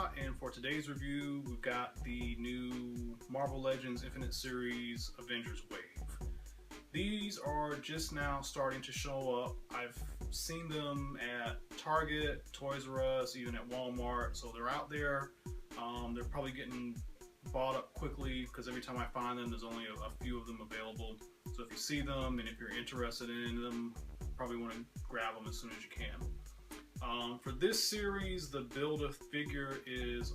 Scott, and for today's review, we've got the new Marvel Legends Infinite Series Avengers Wave. These are just now starting to show up. I've seen them at Target, Toys R Us, even at Walmart, so they're out there. They're probably getting bought up quickly because every time I find them, there's only a few of them available. So if you see them and if you're interested in them, probably want to grab them as soon as you can. For this series, the Build-A-Figure is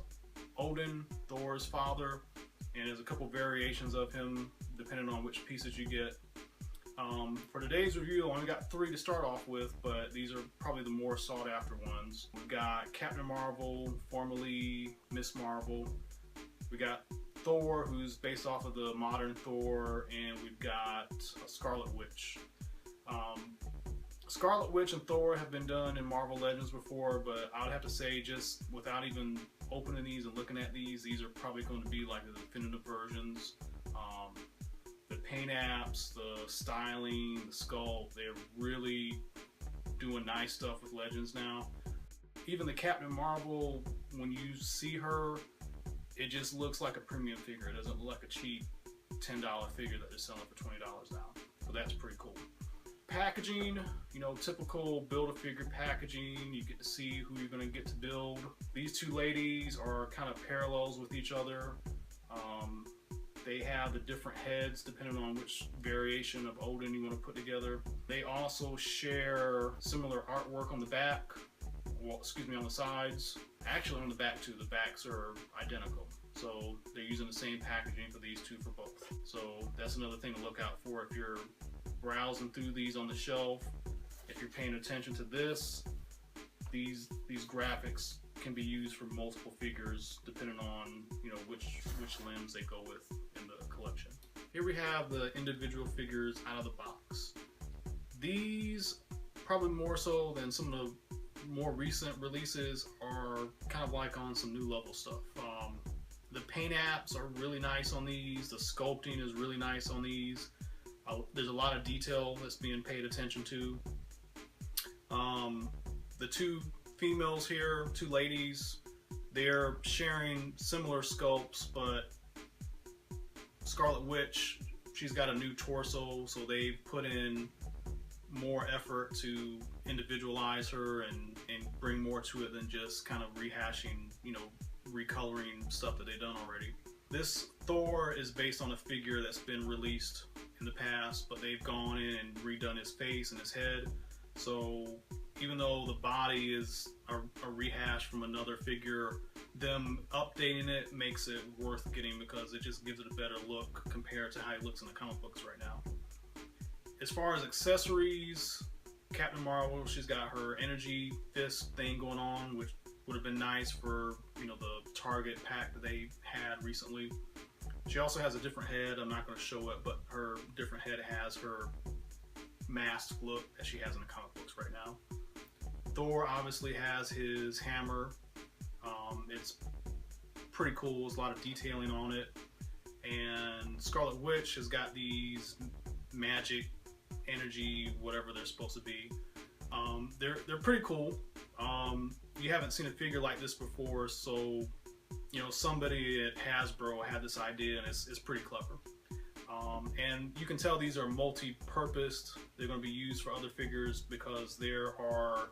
Odin, Thor's father, and there's a couple variations of him depending on which pieces you get. For today's review, I only got 3 to start off with, but these are probably the more sought after ones. We've got Captain Marvel, formerly Miss Marvel. We got Thor, who's based off of the modern Thor, and we've got Scarlet Witch. Scarlet Witch and Thor have been done in Marvel Legends before, but I would have to say, just without even opening these and looking at these are probably going to be like the definitive versions. The paint apps, the styling, the sculpt, they're really doing nice stuff with Legends now. Even the Captain Marvel, when you see her, it just looks like a premium figure. It doesn't look like a cheap $10 figure that they're selling for $20 now. So that's pretty cool. Packaging, you know, typical Build-A-Figure packaging. You get to see who you're going to get to build. These two ladies are kind of parallels with each other. They have the different heads depending on which variation of Odin you want to put together. They also share similar artwork on the back, well, excuse me, on the sides. Actually on the back too, the backs are identical. So they're using the same packaging for these two for both. So that's another thing to look out for if you're browsing through these on the shelf. If you're paying attention to this, these graphics can be used for multiple figures depending on, you know, which limbs they go with in the collection. Here we have the individual figures out of the box. These, probably more so than some of the more recent releases, are kind of like on some new level stuff. The paint apps are really nice on these. The sculpting is really nice on these. There's a lot of detail that's being paid attention to. The two females here, two ladies, they're sharing similar sculpts, but Scarlet Witch, she's got a new torso, so they've put in more effort to individualize her and bring more to it than just kind of rehashing, you know, recoloring stuff that they've done already. This Thor is based on a figure that's been released in the past, but they've gone in and redone his face and his head. So even though the body is a rehash from another figure, them updating it makes it worth getting because it just gives it a better look compared to how it looks in the comic books right now. As far as accessories, Captain Marvel, she's got her energy fist thing going on, which would have been nice for, you know, the Target pack that they had recently. She also has a different head. I'm not going to show it, but her different head has her masked look that she has in the comic books right now. Thor obviously has his hammer. It's pretty cool. There's a lot of detailing on it. And Scarlet Witch has got these magic energy, whatever they're supposed to be. They're pretty cool. You haven't seen a figure like this before, so you know, somebody at Hasbro had this idea, and it's pretty clever. And you can tell these are multi-purposed. They're going to be used for other figures because there are,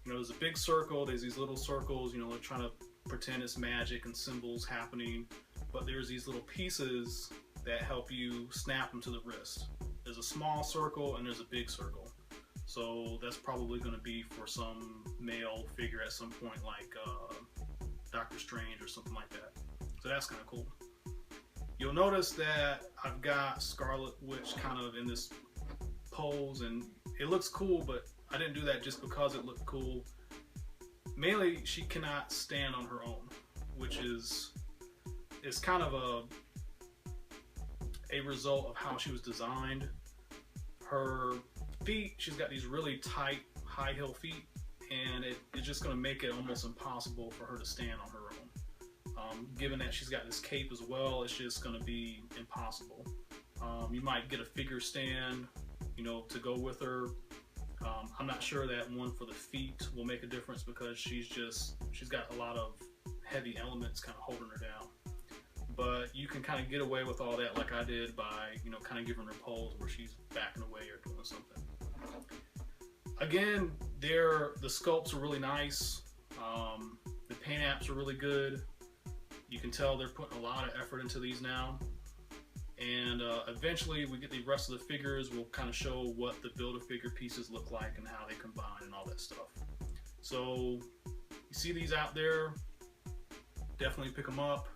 you know, there's a big circle, there's these little circles, you know, they're trying to pretend it's magic and symbols happening, but there's these little pieces that help you snap them to the wrist. There's a small circle and there's a big circle. So that's probably going to be for some male figure at some point, like Doctor Strange or something like that. So that's kind of cool. You'll notice that I've got Scarlet Witch kind of in this pose, and it looks cool, but I didn't do that just because it looked cool. Mainly, she cannot stand on her own, which is kind of a result of how she was designed. Her feet, she's got these really tight high heel feet, and it's just going to make it almost impossible for her to stand on her own. Given that she's got this cape as well, it's just going to be impossible. You might get a figure stand, you know, to go with her. I'm not sure that one for the feet will make a difference because she's got a lot of heavy elements kind of holding her down. But you can kind of get away with all that like I did by, you know, kind of giving her pose where she's backing away or doing something. Again, the sculpts are really nice. The paint apps are really good. You can tell they're putting a lot of effort into these now. And eventually we get the rest of the figures. We'll kind of show what the Build-A-Figure pieces look like and how they combine and all that stuff. So you see these out there, definitely pick them up.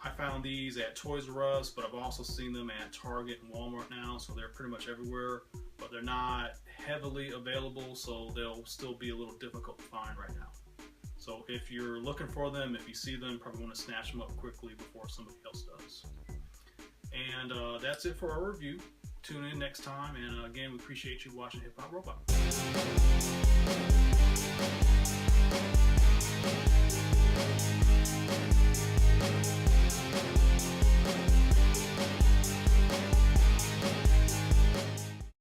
I found these at Toys R Us, but I've also seen them at Target and Walmart now, so they're pretty much everywhere, but they're not heavily available, so they'll still be a little difficult to find right now. So if you're looking for them, if you see them, probably want to snatch them up quickly before somebody else does. And that's it for our review. Tune in next time, and again, we appreciate you watching Hip Hop Robot.